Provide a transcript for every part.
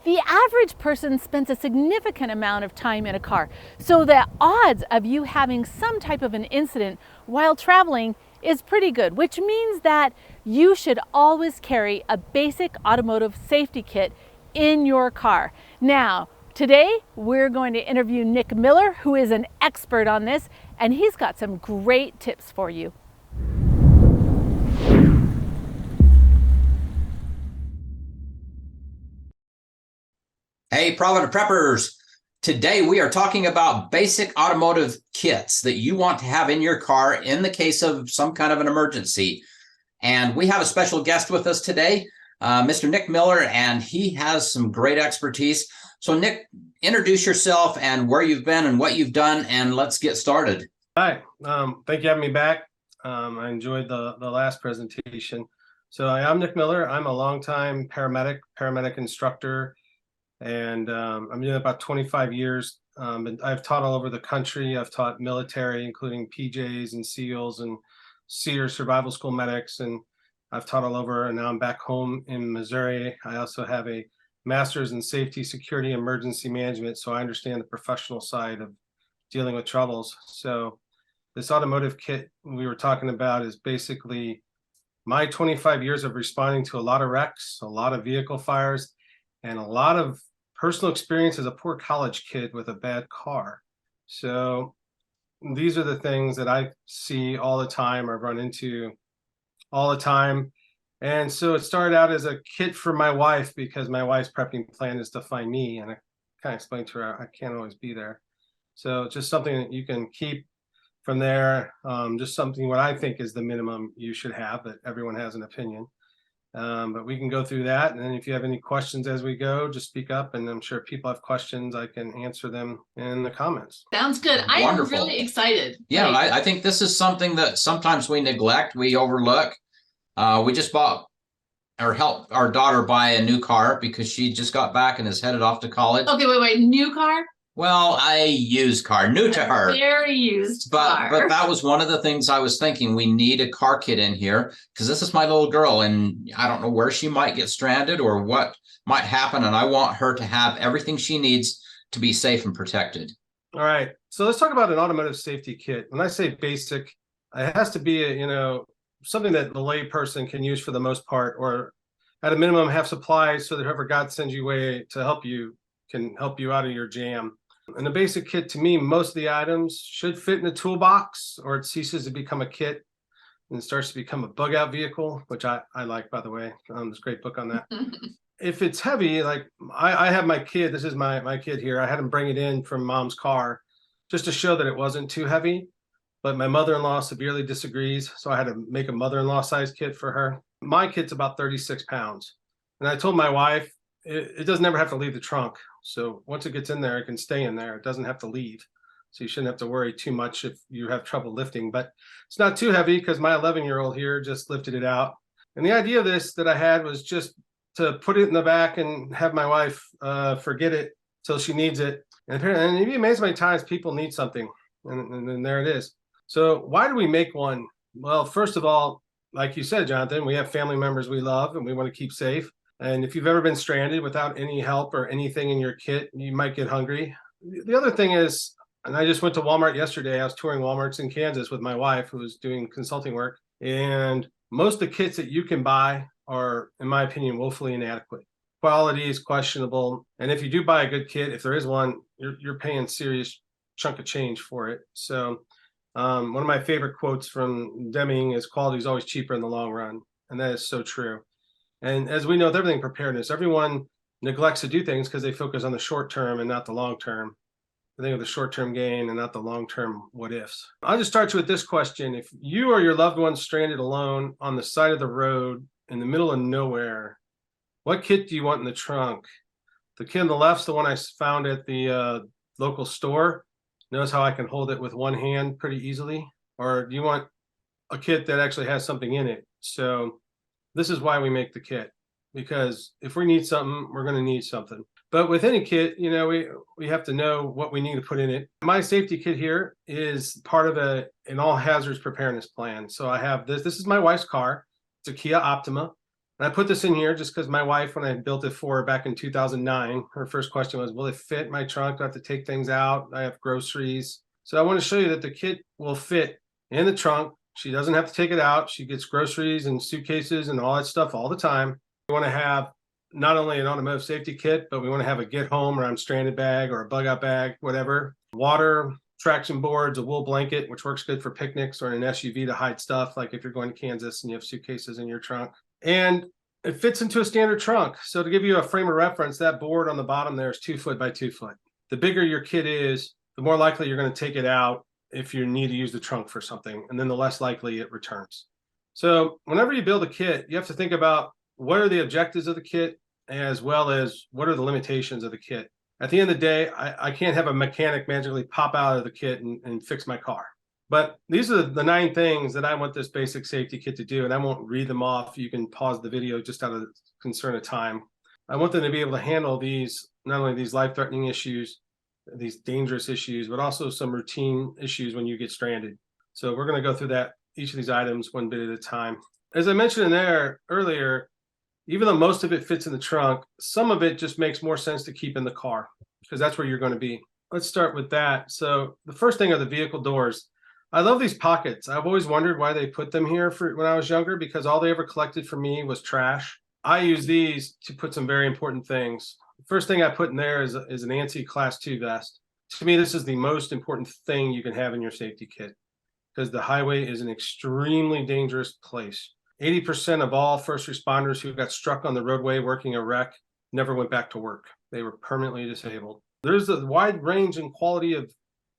The average person spends a significant amount of time in a car, so the odds of you having some type of an incident while traveling is pretty good, which means that you should always carry a basic automotive safety kit in your car. Now, today we're going to interview Nick Miller, who is an expert on this, and he's got some great tips for you. Hey, Provident Preppers. Today we are talking about basic automotive kits that you want to have in your car in the case of some kind of an emergency. And we have a special guest with us today, Mr. Nick Miller, and he has some great expertise. So Nick, introduce yourself and where you've been and what you've done, and let's get started. Hi, thank you for having me back. I enjoyed the last presentation. So I'm Nick Miller. I'm a longtime paramedic instructor, and I'm doing about 25 years. And I've taught all over the country. I've taught military, including PJs and SEALs and SEER survival school medics, and I've taught all over. And now I'm back home in Missouri. I also have a master's in safety, security, emergency management, so I understand the professional side of dealing with troubles. So this automotive kit we were talking about is basically my 25 years of responding to a lot of wrecks, a lot of vehicle fires, and a lot of personal experience as a poor college kid with a bad car. So these are the things that I see all the time or run into all the time. And so it started out as a kit for my wife because my wife's prepping plan is to find me. And I kind of explained to her I can't always be there. So just something that you can keep from there. Just something what I think is the minimum you should have, but everyone has an opinion. But we can go through that. And then if you have any questions as we go, just speak up. And I'm sure if people have questions, I can answer them in the comments. Sounds good. I am really excited. Yeah, I think this is something that sometimes we neglect, we overlook. We just bought or helped our daughter buy a new car because she just got back and is headed off to college. Okay, wait. New car? Well, a used car, new to her. Very used car. But that was one of the things I was thinking. We need a car kit in here because this is my little girl and I don't know where she might get stranded or what might happen. And I want her to have everything she needs to be safe and protected. All right. So let's talk about an automotive safety kit. When I say basic, it has to be, something that the lay person can use for the most part, or at a minimum have supplies so that whoever God sends you away to help you can help you out of your jam. And the basic kit, to me, most of the items should fit in a toolbox, or it ceases to become a kit and starts to become a bug out vehicle, which I like, by the way. There's a great book on that. If it's heavy, like I have my kid, this is my kid here. I had him bring it in from mom's car just to show that it wasn't too heavy. But my mother-in-law severely disagrees, so I had to make a mother-in-law size kit for her. My kit's about 36 pounds. And I told my wife, it doesn't ever have to leave the trunk. So once it gets in there, it can stay in there. It doesn't have to leave. So you shouldn't have to worry too much if you have trouble lifting. But it's not too heavy because my 11-year-old here just lifted it out. And the idea of this that I had was just to put it in the back and have my wife forget it till she needs it. And apparently, you'd be amazed how many times people need something. And then there it is. So why do we make one? Well, first of all, like you said, Jonathan, we have family members we love and we want to keep safe. And if you've ever been stranded without any help or anything in your kit, you might get hungry. The other thing is, and I just went to Walmart yesterday. I was touring Walmarts in Kansas with my wife who was doing consulting work. And most of the kits that you can buy are, in my opinion, woefully inadequate. Quality is questionable. And if you do buy a good kit, if there is one, you're paying serious chunk of change for it. So one of my favorite quotes from Deming is quality is always cheaper in the long run. And that is so true. And as we know with everything preparedness, everyone neglects to do things because they focus on the short term and not the long term. They think of the short term gain and not the long term what ifs. I'll just start you with this question. If you or your loved one stranded alone on the side of the road in the middle of nowhere, what kit do you want in the trunk? The kit on the left's the one I found at the local store. Notice how I can hold it with one hand pretty easily? Or do you want a kit that actually has something in it? So this is why we make the kit, because if we need something, we're going to need something. But with any kit, we have to know what we need to put in it. My safety kit here is part of an all hazards preparedness plan. So I have this. This is my wife's car. It's a Kia Optima. And I put this in here just because my wife, when I built it for her back in 2009, her first question was, will it fit my trunk? Do I have to take things out? I have groceries. So I want to show you that the kit will fit in the trunk. She doesn't have to take it out. She gets groceries and suitcases and all that stuff all the time. We want to have not only an automotive safety kit, but we want to have a get home or I'm stranded bag or a bug out bag, whatever. Water, traction boards, a wool blanket, which works good for picnics or an SUV to hide stuff, like if you're going to Kansas and you have suitcases in your trunk. And it fits into a standard trunk. So to give you a frame of reference, that board on the bottom there is 2 foot by 2 foot. The bigger your kit is, the more likely you're going to take it out if you need to use the trunk for something, and then the less likely it returns. So whenever you build a kit, you have to think about what are the objectives of the kit, as well as what are the limitations of the kit. At the end of the day, I can't have a mechanic magically pop out of the kit and fix my car. But these are the 9 things that I want this basic safety kit to do, and I won't read them off. You can pause the video just out of concern of time. I want them to be able to handle these, not only these life-threatening issues, these dangerous issues, but also some routine issues when you get stranded. So we're going to go through that, each of these items one bit at a time. As I mentioned in there earlier, even though most of it fits in the trunk, some of it just makes more sense to keep in the car because that's where you're going to be. Let's start with that. So the first thing are the vehicle doors. I love these pockets. I've always wondered why they put them here for when I was younger, because all they ever collected for me was trash. I use these to put some very important things. The first thing I put in there is an ANSI Class 2 vest. To me, this is the most important thing you can have in your safety kit because the highway is an extremely dangerous place. 80% of all first responders who got struck on the roadway working a wreck never went back to work. They were permanently disabled. There's a wide range and quality of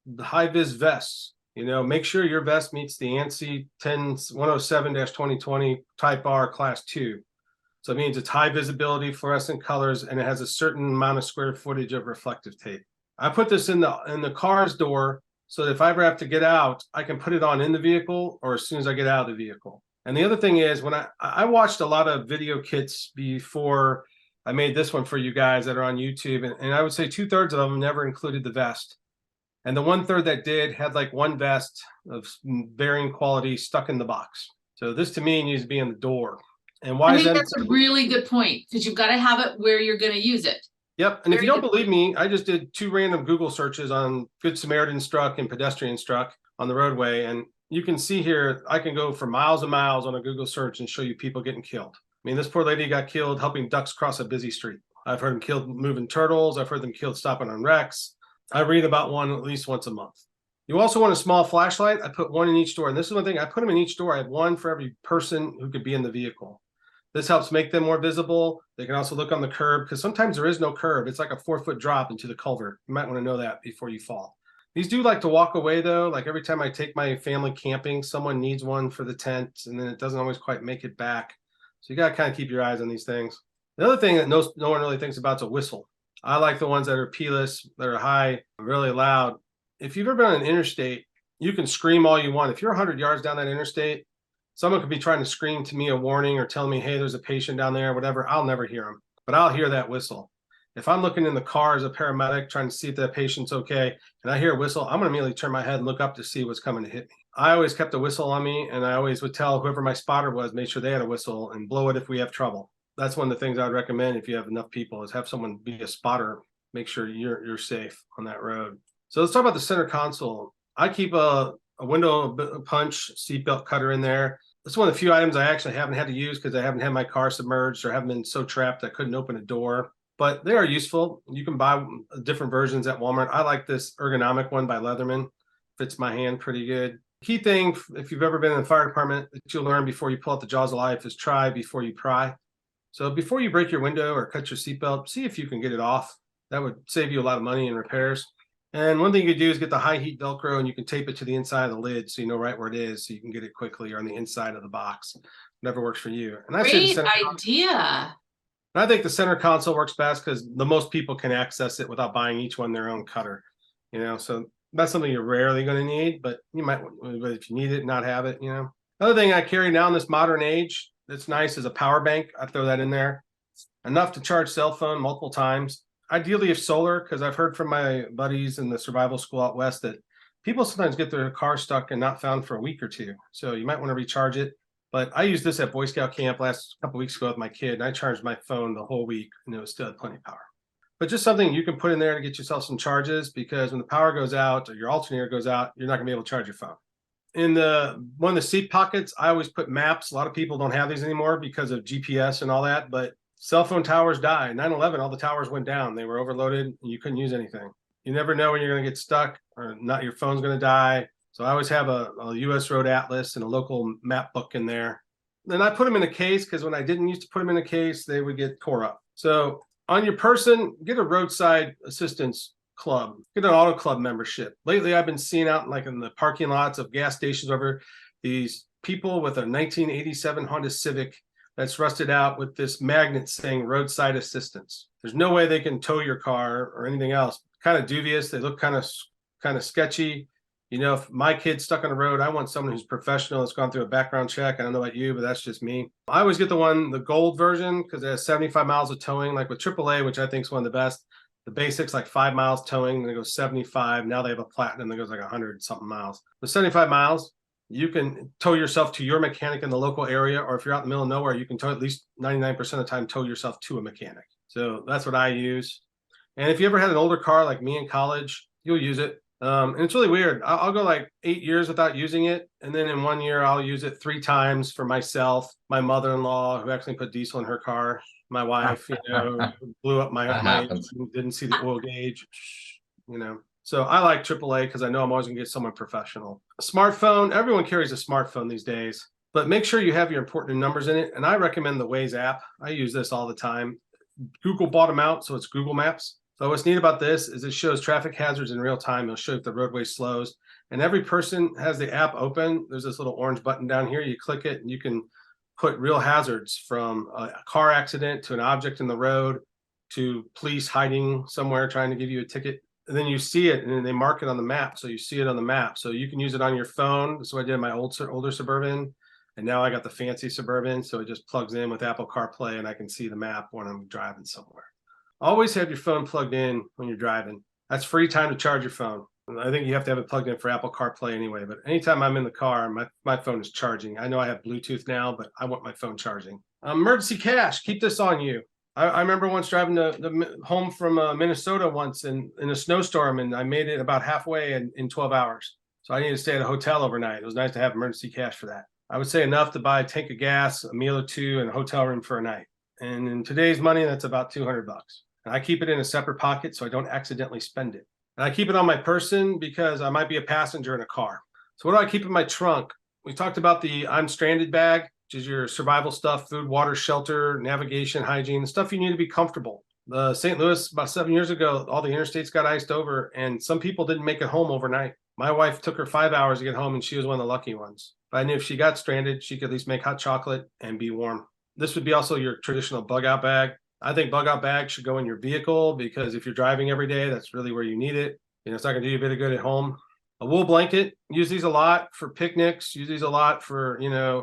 the high-vis vests. You know, make sure your vest meets the ANSI 107-2020 Type R Class 2. So it means it's high visibility, fluorescent colors, and it has a certain amount of square footage of reflective tape. I put this in the car's door so that if I ever have to get out, I can put it on in the vehicle or as soon as I get out of the vehicle. And the other thing is, when I watched a lot of video kits before I made this one for you guys that are on YouTube, and I would say 2/3 of them never included the vest. And the 1/3 that did had like one vest of varying quality stuck in the box. So this to me needs to be in the door. And why I is think that? that's a really good point because you've got to have it where you're going to use it. Yep. And if you Very don't believe me, I just did 2 random Google searches on Good Samaritan struck and pedestrian struck on the roadway. And you can see here, I can go for miles and miles on a Google search and show you people getting killed. I mean, this poor lady got killed helping ducks cross a busy street. I've heard them killed moving turtles. I've heard them killed stopping on wrecks. I read about one at least once a month. You also want a small flashlight. I put one in each door. And this is one thing, I put them in each door. I have one for every person who could be in the vehicle. This helps make them more visible. They can also look on the curb because sometimes there is no curb. It's like a 4-foot drop into the culvert. You might want to know that before you fall. These do like to walk away though. Like every time I take my family camping, someone needs one for the tent and then it doesn't always quite make it back. So you got to kind of keep your eyes on these things. The other thing that no one really thinks about is a whistle. I like the ones that are keyless, that are high, really loud. If you've ever been on an interstate, you can scream all you want. If you're 100 yards down that interstate, someone could be trying to scream to me a warning or tell me, hey, there's a patient down there, whatever. I'll never hear them, but I'll hear that whistle. If I'm looking in the car as a paramedic trying to see if that patient's okay, and I hear a whistle, I'm going to immediately turn my head and look up to see what's coming to hit me. I always kept a whistle on me, and I always would tell whoever my spotter was, make sure they had a whistle and blow it if we have trouble. That's one of the things I'd recommend if you have enough people is have someone be a spotter, make sure you're safe on that road. So let's talk about the center console. I keep a window punch seatbelt cutter in there. It's one of the few items I actually haven't had to use because I haven't had my car submerged or haven't been so trapped I couldn't open a door. But they are useful. You can buy different versions at Walmart. I like this ergonomic one by Leatherman. Fits my hand pretty good. Key thing, if you've ever been in the fire department, that you'll learn before you pull out the jaws of life is try before you pry. So before you break your window or cut your seatbelt, see if you can get it off. That would save you a lot of money in repairs. And one thing you could do is get the high heat Velcro and you can tape it to the inside of the lid so you know right where it is so you can get it quickly or on the inside of the box. Whatever works for you. And Great idea. I think the center console works best because the most people can access it without buying each one their own cutter. You know, so that's something you're rarely going to need, but you might, if you need it, not have it, you know. Another thing I carry now in this modern age that's nice is a power bank. I throw that in there. Enough to charge cell phone multiple times. Ideally, if solar, because I've heard from my buddies in the survival school out west that people sometimes get their car stuck and not found for a week or two. So you might want to recharge it. But I used this at Boy Scout camp last couple weeks ago with my kid, and I charged my phone the whole week, and it still had plenty of power. But just something you can put in there to get yourself some charges, because when the power goes out or your alternator goes out, you're not gonna be able to charge your phone. In one of the seat pockets, I always put maps. A lot of people don't have these anymore because of GPS and all that, but cell phone towers die. 9/11, all the towers went down. They were overloaded and you couldn't use anything. You never know when you're going to get stuck or not. Your phone's going to die. So I always have a US road atlas and a local map book in there. Then I put them in a case, because when I didn't used to put them in a case, they would get tore up. So on your person, get a roadside assistance club, get an auto club membership. Lately, I've been seeing out in the parking lots of gas stations over these people with a 1987 Honda Civic that's rusted out with this magnet saying roadside assistance. There's no way they can tow your car or anything else. Kind of dubious. They look kind of sketchy. You know, if my kid's stuck on the road, I want someone who's professional, that's gone through a background check. I don't know about you, but that's just me. I always get the gold version, because it has 75 miles of towing, like with AAA, which I think is one of the best. The Basic's like 5 miles towing, then it goes 75. Now they have a platinum that goes like 100 something miles. With 75 miles, you can tow yourself to your mechanic in the local area, or if you're out in the middle of nowhere, you can tow at least 99% of the time, tow yourself to a mechanic. So that's what I use. And if you ever had an older car like me in college, you'll use it. And it's really weird. I'll go like 8 years without using it. And then in 1 year, I'll use it 3 times for myself, my mother-in-law, who actually put diesel in her car, my wife, blew up my didn't see the oil gauge, So I like AAA because I know I'm always gonna get someone professional. A smartphone, everyone carries a smartphone these days, but make sure you have your important numbers in it. And I recommend the Waze app. I use this all the time. Google bought them out, so it's Google Maps. So what's neat about this is it shows traffic hazards in real time. It'll show if the roadway slows, and every person has the app open. There's this little orange button down here. You click it and you can put real hazards, from a car accident to an object in the road to police hiding somewhere trying to give you a ticket. And then you see it, and then they mark it on the map. So you see it on the map. So you can use it on your phone. That's what I did in my older Suburban. And now I got the fancy Suburban. So it just plugs in with Apple CarPlay, and I can see the map when I'm driving somewhere. Always have your phone plugged in when you're driving. That's free time to charge your phone. I think you have to have it plugged in for Apple CarPlay anyway, but anytime I'm in the car, my phone is charging. I know I have Bluetooth now, but I want my phone charging. Emergency cash, keep this on you. I remember once driving home from Minnesota once in a snowstorm, and I made it about halfway in 12 hours. So I needed to stay at a hotel overnight. It was nice to have emergency cash for that. I would say enough to buy a tank of gas, a meal or two, and a hotel room for a night. And in today's money, that's about $200. And I keep it in a separate pocket so I don't accidentally spend it. And I keep it on my person because I might be a passenger in a car. So what do I keep in my trunk? We talked about the I'm stranded bag, which is your survival stuff, food, water, shelter, navigation, hygiene, the stuff you need to be comfortable. The St. Louis, about 7 years ago, all the interstates got iced over, and some people didn't make it home overnight. My wife took her 5 hours to get home, and she was one of the lucky ones. But I knew if she got stranded, she could at least make hot chocolate and be warm. This would be also your traditional bug out bag. I think bug out bag should go in your vehicle, because if you're driving every day, that's really where you need it. It's not going to do you a bit of good at home. A wool blanket, use these a lot for picnics, use these a lot for,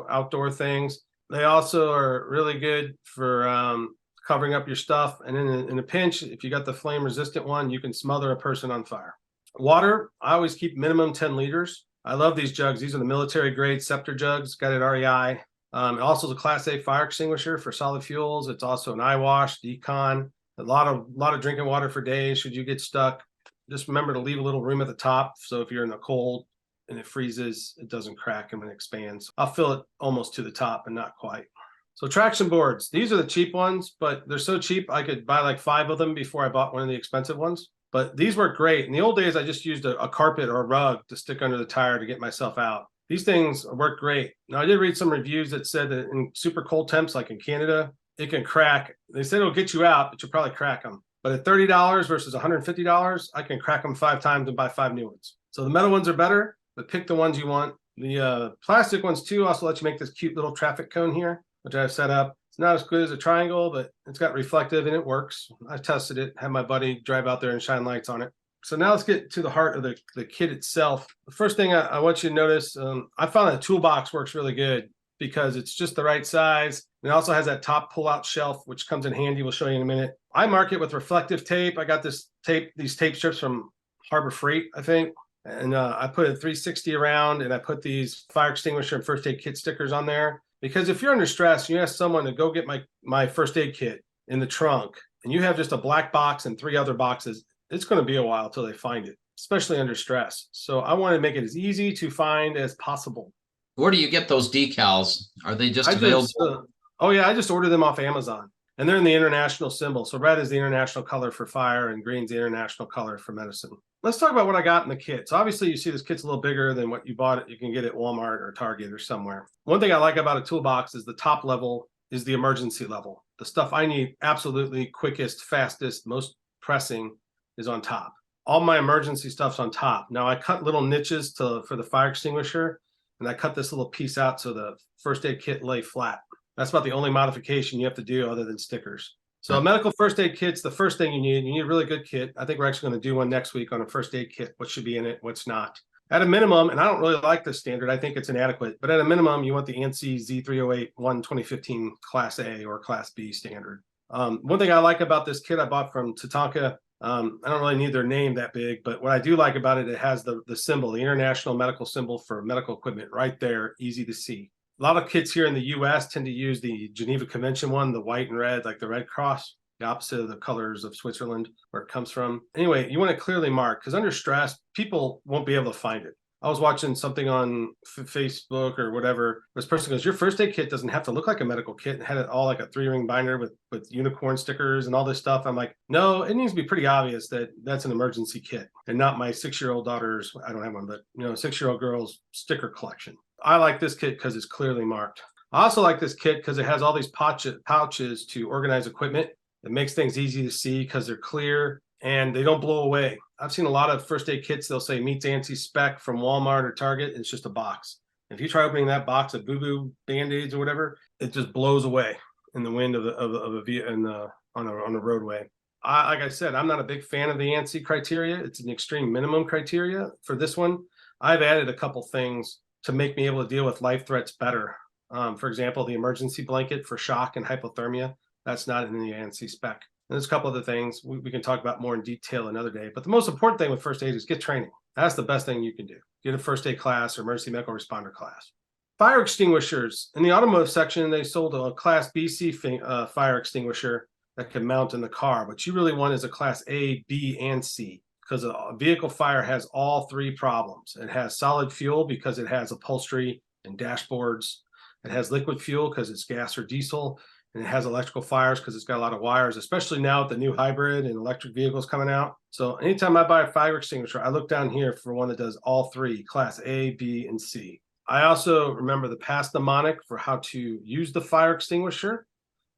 outdoor things. They also are really good for covering up your stuff. And in a pinch, if you got the flame resistant one, you can smother a person on fire. Water, I always keep minimum 10 liters. I love these jugs. These are the military grade Scepter jugs, got at REI. It also is a Class A fire extinguisher for solid fuels. It's also an eye wash, decon, a lot of drinking water for days should you get stuck. Just remember to leave a little room at the top, so if you're in the cold and it freezes, it doesn't crack and it expands. I'll fill it almost to the top, but not quite. So traction boards, these are the cheap ones, but they're so cheap I could buy like 5 of them before I bought one of the expensive ones. But these work great. In the old days, I just used a carpet or a rug to stick under the tire to get myself out. These things work great. Now, I did read some reviews that said that in super cold temps, like in Canada, it can crack. They said it'll get you out, but you'll probably crack them. But at $30 versus $150, I can crack them 5 times and buy 5 new ones. So the metal ones are better, but pick the ones you want. The plastic ones too also let you make this cute little traffic cone here, which I've set up. It's not as good as a triangle, but it's got reflective and it works. I tested it, had my buddy drive out there and shine lights on it. So now let's get to the heart of the kit itself. The first thing I want you to notice, I found that Toolbox works really good because it's just the right size. It also has that top pull-out shelf, which comes in handy. We'll show you in a minute. I mark it with reflective tape. I got these tape strips from Harbor Freight, I think. And I put a 360 around, and I put these fire extinguisher and first aid kit stickers on there. Because if you're under stress, you ask someone to go get my first aid kit in the trunk, and you have just a black box and 3 other boxes, it's going to be a while till they find it, especially under stress. So I want to make it as easy to find as possible. Where do you get those decals? Are they just I available? I just ordered them off Amazon, and they're in the international symbol. So red is the international color for fire, and green's the international color for medicine. Let's talk about what I got in the kit. So obviously you see this kit's a little bigger than what you bought. You can get at Walmart or Target or somewhere. One thing I like about a toolbox is the top level is the emergency level. The stuff I need absolutely quickest, fastest, most pressing is on top. All my emergency stuff's on top. Now I cut little niches for the fire extinguisher, and I cut this little piece out so the first aid kit lay flat. That's about the only modification you have to do other than stickers. So a medical first aid kit's the first thing you need. You need a really good kit. I think we're actually going to do one next week on a first aid kit. What should be in it, what's not. At a minimum, and I don't really like this standard, I think it's inadequate, but at a minimum, you want the ANSI Z308 2015 Class A or Class B standard. One thing I like about this kit I bought from Tatanka, I don't really need their name that big, but what I do like about it, it has the symbol, the international medical symbol for medical equipment right there, easy to see. A lot of kits here in the US tend to use the Geneva Convention one, the white and red, like the Red Cross, the opposite of the colors of Switzerland, where it comes from. Anyway, you want to clearly mark, because under stress, people won't be able to find it. I was watching something on Facebook or whatever. This person goes, your first aid kit doesn't have to look like a medical kit, and had it all like a 3-ring binder with unicorn stickers and all this stuff. I'm like, no, it needs to be pretty obvious that that's an emergency kit and not my 6-year-old daughter's, I don't have one, but 6-year-old girl's sticker collection. I like this kit because it's clearly marked. I also like this kit because it has all these pouches to organize equipment. It makes things easy to see because they're clear and they don't blow away. I've seen a lot of first aid kits, they'll say meets ANSI spec from Walmart or Target. It's just a box. If you try opening that box of boo-boo Band-Aids or whatever, it just blows away in the wind on a roadway. Like I said, I'm not a big fan of the ANSI criteria. It's an extreme minimum criteria. For this one, I've added a couple things to make me able to deal with life threats better. For example, the emergency blanket for shock and hypothermia, that's not in the ANSI spec. And there's a couple other things we can talk about more in detail another day. But the most important thing with first aid is get training. That's the best thing you can do. Get a first aid class or emergency medical responder class. Fire extinguishers. In the automotive section, they sold a Class BC fire extinguisher that can mount in the car. What you really want is a Class A, B, and C, because a vehicle fire has all 3 problems. It has solid fuel because it has upholstery and dashboards. It has liquid fuel because it's gas or diesel. And it has electrical fires because it's got a lot of wires, especially now with the new hybrid and electric vehicles coming out. So anytime I buy a fire extinguisher, I look down here for one that does all 3, Class A, B, and C. I also remember the past mnemonic for how to use the fire extinguisher.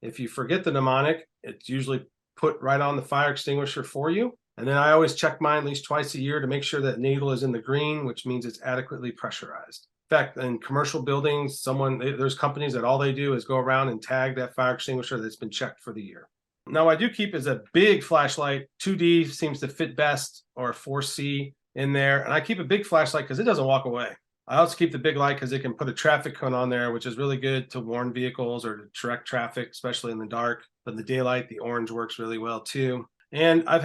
If you forget the mnemonic, it's usually put right on the fire extinguisher for you. And then I always check mine at least twice a year to make sure that needle is in the green, which means it's adequately pressurized. In fact, in commercial buildings, there's companies that all they do is go around and tag that fire extinguisher that's been checked for the year. Now, I do keep is a big flashlight. 2D seems to fit best, or 4C in there. And I keep a big flashlight because it doesn't walk away. I also keep the big light because it can put a traffic cone on there, which is really good to warn vehicles or to direct traffic, especially in the dark. But in the daylight, the orange works really well too. And I've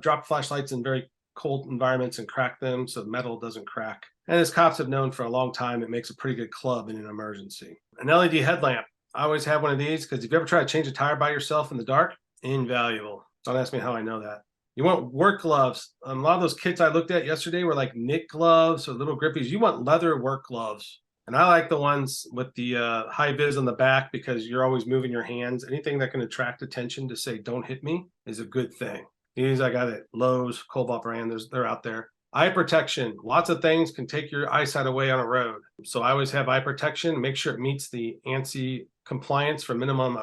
dropped flashlights in very cold environments and cracked them so metal doesn't crack. And as cops have known for a long time, it makes a pretty good club in an emergency. An LED headlamp. I always have one of these because if you ever try to change a tire by yourself in the dark, invaluable. Don't ask me how I know that. You want work gloves. A lot of those kits I looked at yesterday were like knit gloves or little grippies. You want leather work gloves. And I like the ones with the high vis on the back because you're always moving your hands. Anything that can attract attention to say, don't hit me, is a good thing. These I got at Lowe's, Cobalt brand, they're out there. Eye protection. Lots of things can take your eyesight away on a road. So I always have eye protection. Make sure it meets the ANSI compliance for minimum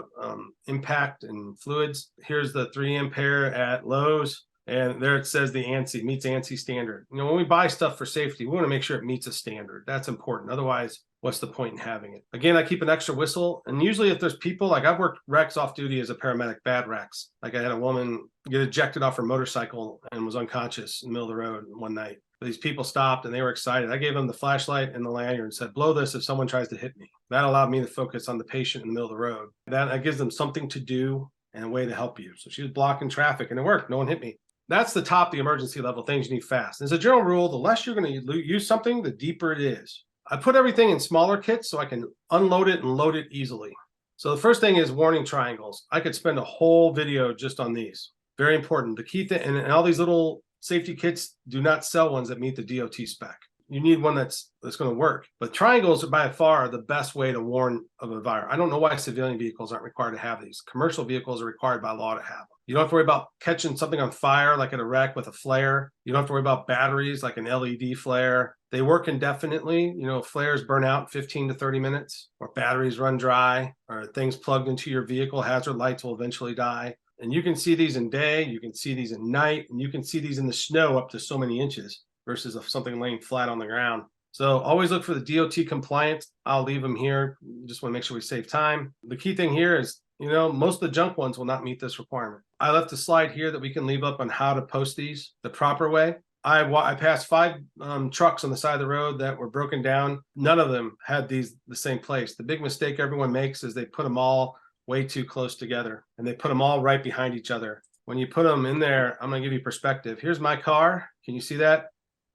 impact and fluids. Here's the 3 ampere at Lowe's. And there it says the ANSI meets ANSI standard. When we buy stuff for safety, we want to make sure it meets a standard. That's important. Otherwise, what's the point in having it? Again, I keep an extra whistle. And usually if there's people, like I've worked wrecks off duty as a paramedic, bad wrecks. Like I had a woman get ejected off her motorcycle and was unconscious in the middle of the road one night. These people stopped and they were excited. I gave them the flashlight and the lanyard and said, blow this if someone tries to hit me. That allowed me to focus on the patient in the middle of the road. That gives them something to do and a way to help you. So she was blocking traffic and it worked. No one hit me. That's the top, the emergency level things you need fast. As a general rule, the less you're going to use something, the deeper it is. I put everything in smaller kits so I can unload it and load it easily. So the first thing is warning triangles. I could spend a whole video just on these. Very important. The key thing, and all these little safety kits do not sell ones that meet the DOT spec. You need one that's going to work. But triangles are by far the best way to warn of a fire. I don't know why civilian vehicles aren't required to have these. Commercial vehicles are required by law to have them. You don't have to worry about catching something on fire like at a wreck with a flare. You don't have to worry about batteries like an LED flare. They work indefinitely. You know, flares burn out in 15 to 30 minutes, or batteries run dry, or things plugged into your vehicle, hazard lights will eventually die. And you can see these in day, you can see these at night, and you can see these in the snow up to so many inches versus something laying flat on the ground. So always look for the DOT compliant. I'll leave them here. Just want to make sure we save time. The key thing here is, you know, most of the junk ones will not meet this requirement. I left a slide here that we can leave up on how to post these the proper way. I passed 5 trucks on the side of the road that were broken down. None of them had these the same place. The big mistake everyone makes is they put them all way too close together, and they put them all right behind each other. When you put them in there, I'm going to give you perspective. Here's my car. Can you see that?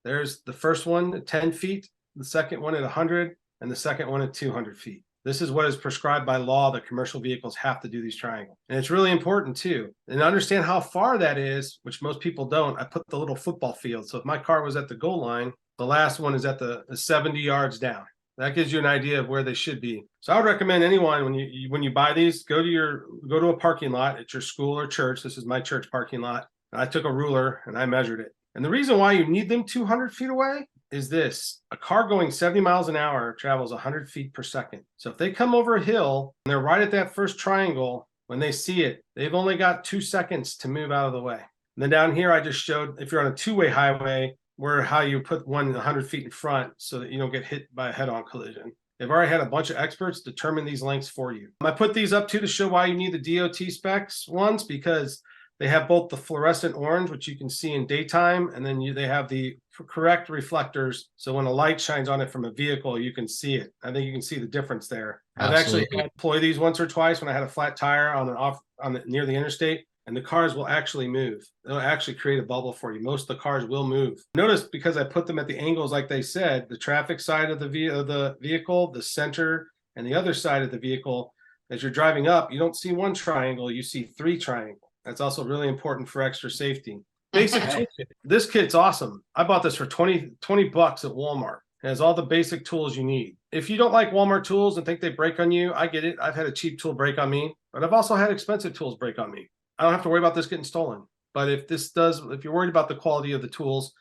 There's the first one at 10 feet, the second one at 100, and the second one at 200 feet. This is what is prescribed by law that commercial vehicles have to do these triangles. And it's really important too. And understand how far that is, which most people don't. I put the little football field. So if my car was at the goal line, the last one is at the 70 yards down. That gives you an idea of where they should be. So I would recommend anyone when you buy these, go to a parking lot at your school or church. This is my church parking lot. I took a ruler and I measured it. And the reason why you need them 200 feet away is this. A car going 70 miles an hour travels 100 feet per second. So if they come over a hill and they're right at that first triangle, when they see it, they've only got 2 seconds to move out of the way. And then down here, I just showed if you're on a two-way highway, how you put one 100 feet in front so that you don't get hit by a head-on collision. They've already had a bunch of experts determine these lengths for you. I put these up to show why you need the DOT specs ones, because they have both the fluorescent orange, which you can see in daytime, and then they have the correct reflectors. So when a light shines on it from a vehicle, you can see it. I think you can see the difference there. Absolutely. I've actually deployed these once or twice when I had a flat tire near the interstate, and the cars will actually move. They'll actually create a bubble for you. Most of the cars will move. Notice, because I put them at the angles like they said, the traffic side of the vehicle, the center, and the other side of the vehicle, as you're driving up, you don't see one triangle, you see 3 triangles. That's also really important for extra safety. Basic tool kit. This kit's awesome. I bought this for 20 bucks at Walmart. It has all the basic tools you need. If you don't like Walmart tools and think they break on you, I get it. I've had a cheap tool break on me, but I've also had expensive tools break on me. I don't have to worry about this getting stolen. But if you're worried about the quality of the tools,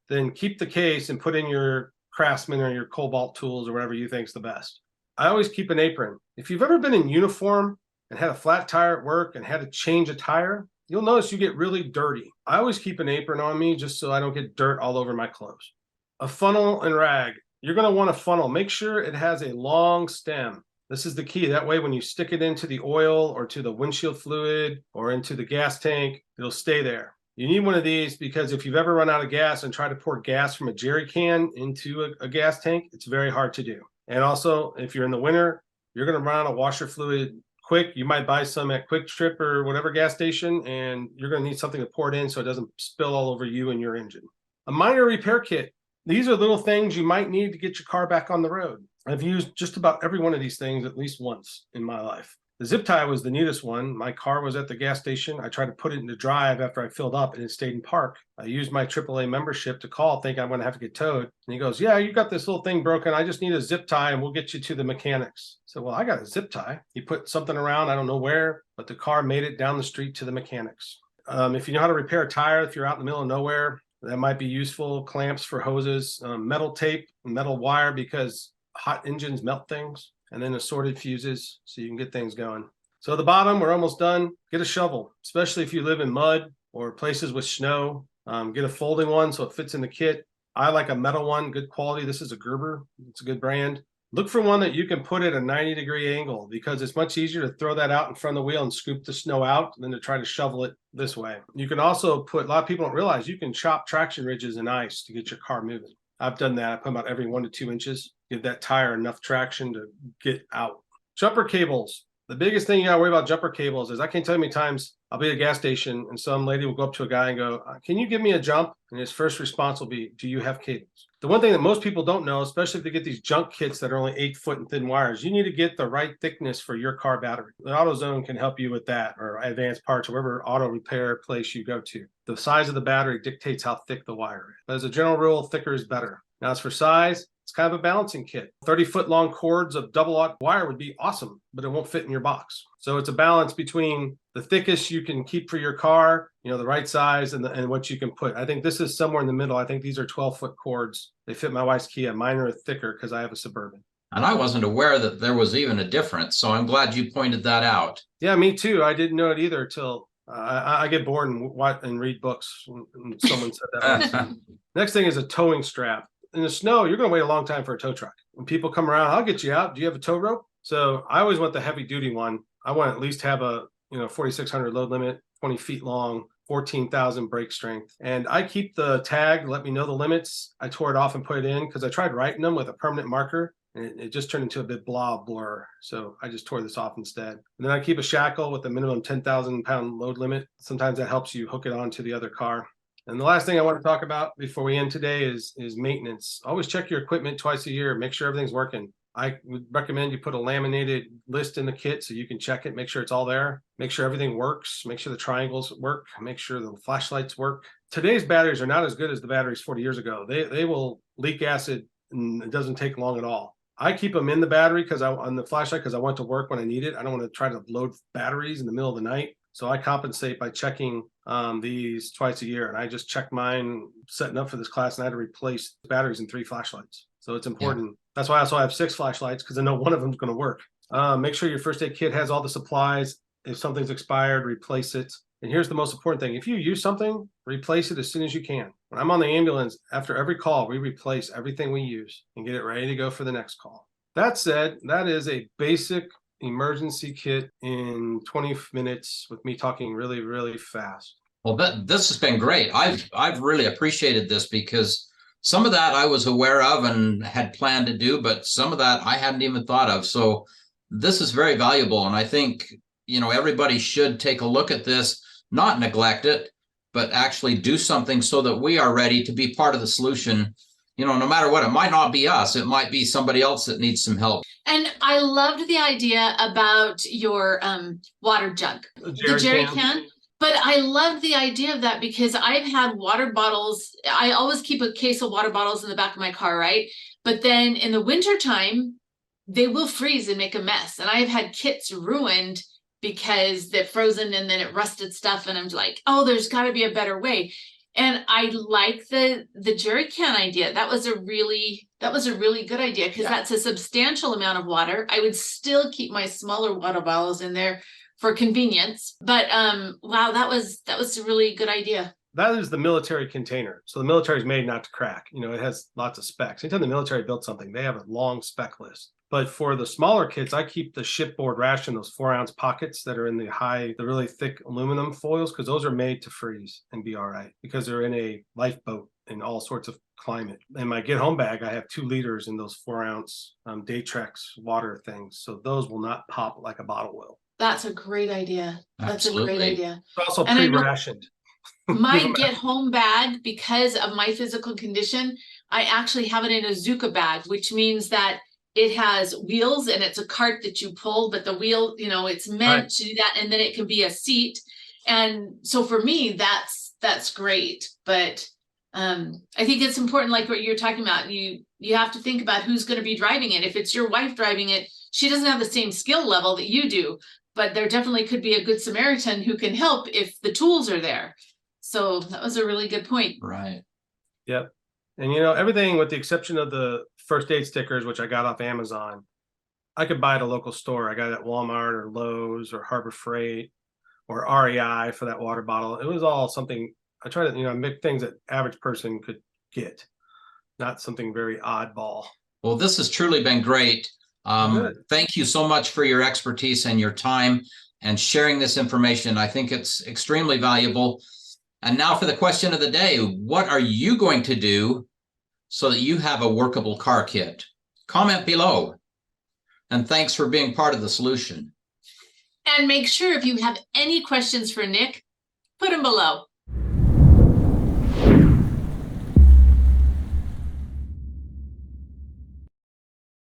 then keep the case and put in your Craftsman or your Cobalt tools or whatever you think is the best. I always keep an apron. If you've ever been in uniform and had a flat tire at work and had to change a tire, you'll notice you get really dirty. I always keep an apron on me just so I don't get dirt all over my clothes. A funnel and rag. You're going to want a funnel. Make sure it has a long stem. This is the key. That way, when you stick it into the oil or to the windshield fluid or into the gas tank, it'll stay there. You need one of these because if you've ever run out of gas and tried to pour gas from a jerry can into a gas tank, it's very hard to do. And also, if you're in the winter, you're going to run out of washer fluid quick. You might buy some at Quick Trip or whatever gas station, and you're going to need something to pour it in so it doesn't spill all over you and your engine. A minor repair kit. These are little things you might need to get your car back on the road. I've used just about every one of these things at least once in my life. The zip tie was the neatest one. My car was at the gas station. I tried to put it into drive after I filled up, and it stayed in park. I used my AAA membership to call, think I'm going to have to get towed. And he goes, yeah, you got this little thing broken. I just need a zip tie, and we'll get you to the mechanics. So, well, I got a zip tie. He put something around, I don't know where, but the car made it down the street to the mechanics. If you know how to repair a tire, if you're out in the middle of nowhere, that might be useful. Clamps for hoses, metal tape, metal wire, because hot engines melt things, and then assorted fuses so you can get things going. So at the bottom, we're almost done. Get a shovel, especially if you live in mud or places with snow. Get a folding one so it fits in the kit. I like a metal one, good quality. This is a Gerber. It's a good brand. Look for one that you can put at a 90-degree angle, because it's much easier to throw that out in front of the wheel and scoop the snow out than to try to shovel it this way. You can also put, a lot of people don't realize, you can chop traction ridges in ice to get your car moving. I've done that. I put about every 1 to 2 inches, give that tire enough traction to get out. Jumper cables. The biggest thing you gotta worry about jumper cables is I can't tell you how many times I'll be at a gas station and some lady will go up to a guy and go, can you give me a jump? And his first response will be, do you have cables? The one thing that most people don't know, especially if they get these junk kits that are only 8 foot and thin wires, you need to get the right thickness for your car battery. The AutoZone can help you with that, or Advanced Parts, or whatever auto repair place you go to. The size of the battery dictates how thick the wire is. But as a general rule, thicker is better. Now, as for size, it's kind of a balancing kit. 30-foot long cords of double-aught wire would be awesome, but it won't fit in your box. So it's a balance between the thickest you can keep for your car, the right size, and what you can put. I think this is somewhere in the middle. I think these are 12-foot cords. They fit my wife's Kia. Mine are thicker because I have a Suburban. And I wasn't aware that there was even a difference, so I'm glad you pointed that out. Yeah, me too. I didn't know it either till I get bored and read books when someone said that. Next thing is a towing strap. In the snow, you're going to wait a long time for a tow truck. When people come around, I'll get you out. Do you have a tow rope? So I always want the heavy duty one. I want to at least have a 4,600 load limit, 20 feet long, 14,000 brake strength. And I keep the tag, let me know the limits. I tore it off and put it in because I tried writing them with a permanent marker and it just turned into a big blob blur. So I just tore this off instead. And then I keep a shackle with a minimum 10,000 pound load limit. Sometimes that helps you hook it onto the other car. And the last thing I want to talk about before we end today is maintenance. Always check your equipment twice a year. Make sure everything's working. I would recommend you put a laminated list in the kit so you can check it, make sure it's all there, make sure everything works, make sure the triangles work, make sure the flashlights work. Today's batteries are not as good as the batteries 40 years ago. They will leak acid and it doesn't take long at all. I keep them in the battery on the flashlight because I want to work when I need it. I don't want to try to load batteries in the middle of the night. So I compensate by checking these twice a year. And I just checked mine setting up for this class and I had to replace batteries in 3 flashlights. So it's important. Yeah. That's why I also have 6 flashlights because I know one of them is going to work. Make sure your first aid kit has all the supplies. If something's expired, replace it. And here's the most important thing. If you use something, replace it as soon as you can. When I'm on the ambulance, after every call, we replace everything we use and get it ready to go for the next call. That said, that is a basic emergency kit in 20 minutes with me talking really, really fast. Well, this has been great. I've really appreciated this because some of that I was aware of and had planned to do, but some of that I hadn't even thought of. So this is very valuable. And I think, everybody should take a look at this, not neglect it, but actually do something so that we are ready to be part of the solution. No matter what, it might not be us, it might be somebody else that needs some help. And I loved the idea about your water jug, the jerry can. But I love the idea of that because I've had water bottles. I always keep a case of water bottles in the back of my car, right? But then in the wintertime, they will freeze and make a mess. And I've had kits ruined because they're frozen and then it rusted stuff. And I'm like, oh, there's got to be a better way. And I like the jerry can idea. That was a really good idea because that's a substantial amount of water. I would still keep my smaller water bottles in there for convenience. But wow, that was a really good idea. That is the military container. So the military is made not to crack. It has lots of specs. Anytime the military built something, they have a long spec list. But for the smaller kits, I keep the shipboard ration, those 4-ounce pockets that are in the really thick aluminum foils, because those are made to freeze and be all right because they're in a lifeboat in all sorts of climate. In my get home bag, I have 2 liters in those 4-ounce Daytrex water things. So those will not pop like a bottle will. That's a great idea. Absolutely. That's a great idea. It's also pre-rationed. My get home bag, because of my physical condition, I actually have it in a Zuka bag, which means that it has wheels and it's a cart that you pull, but the wheel, it's meant to do that. And then it can be a seat. And so for me, that's great. But I think it's important, like what you're talking about, you have to think about who's going to be driving it. If it's your wife driving it, she doesn't have the same skill level that you do, but there definitely could be a good Samaritan who can help if the tools are there. So that was a really good point. Right. Yep. And everything with the exception of the first aid stickers, which I got off Amazon, I could buy at a local store. I got it at Walmart or Lowe's or Harbor Freight or REI for that water bottle. It was all something I try to, make things that average person could get, not something very oddball. Well, this has truly been great. Thank you so much for your expertise and your time and sharing this information. I think it's extremely valuable. And now for the question of the day, what are you going to do so that you have a workable car kit? Comment below. And thanks for being part of the solution. And make sure if you have any questions for Nick, put them below.